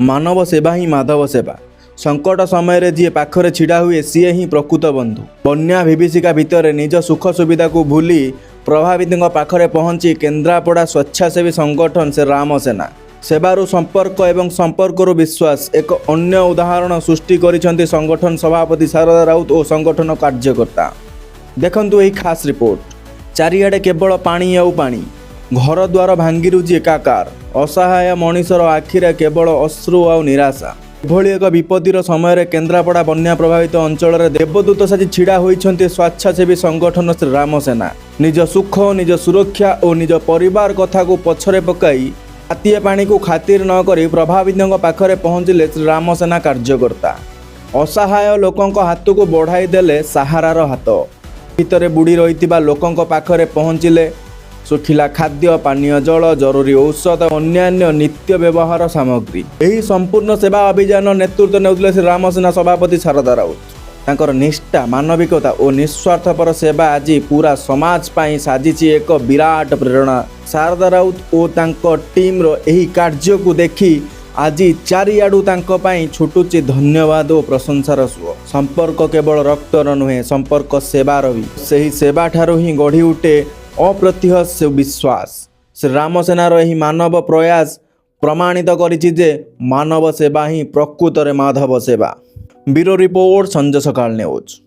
मानव सेवा ही माधव सेवा। संकट समय जी पाखरे छिड़ा हुए सी ही प्रकृत बंधु। बन्या विभीषिका भितर निज सुख सुविधा को भूली प्रभावित पाखरे पहुंची केन्द्रापड़ा स्वेच्छासेवी संगठन से राम सेना सेवारू संपर्क एवं संपर्करू विश्वास एक अन्य उदाहरण सृष्टि करिसेंति संगठन सभापति शारदा राउत और संगठन कार्यकर्ता। देखंतु एही खास रिपोर्ट। चारिआडे केवल पानी आउ पानी, घर द्वार भांगिरुची एकाकार, असहाय मनीषर आखिरे केवल अश्रु आउ निराशा। एभली एक विपत्तिर समय केन्द्रापड़ा बन्या प्रभावित अंचल देवदूत साजी छिड़ा होइछन्ति स्वेच्छासेवी संगठन श्री राम सेना। निज सुख, निज सुरक्षा और निज परिवार कथा को पछरे पकाई हाथीए पानी को खातिर न करी प्रभावित पाखरे पहुँचले श्री राम सेना कार्यकर्ता। असहाय लोकंक हाथ को बढ़ाई देले सहारार हाथ। भितरे बुड़ी रही लोकंक पाखरे पहुँचले सुखिला खाद्य, पानीय जल, जरूरी औषध, अन्यान्य नित्य व्यवहार सामग्री। यही संपूर्ण सेवा अभियान नेतृत्व नेउथिले श्री राम सेना सभापति शारदा राउत। तांकर निष्ठा, मानविकता और निस्वार्थपर सेवा आज पूरा समाज पाई साजिची एक विराट प्रेरणा। शारदा राउत और तांको टीम रो एही कार्य को देखी आज चारिआडू तांको पाई छुटुची धन्यवाद और प्रशंसार सुओ। संपर्क केवल रक्तर नुहे, संपर्क सेवार भी। सही सेवा ठारू ही गढ़ी उठे अप्रतिहत विश्वास। श्री राम सेनार एही मानव प्रयास प्रमाणित करिछि जे मानव सेवा ही प्रकृतरे माधव सेवा। ब्यूरो रिपोर्ट, संजय सकाळ न्यूज।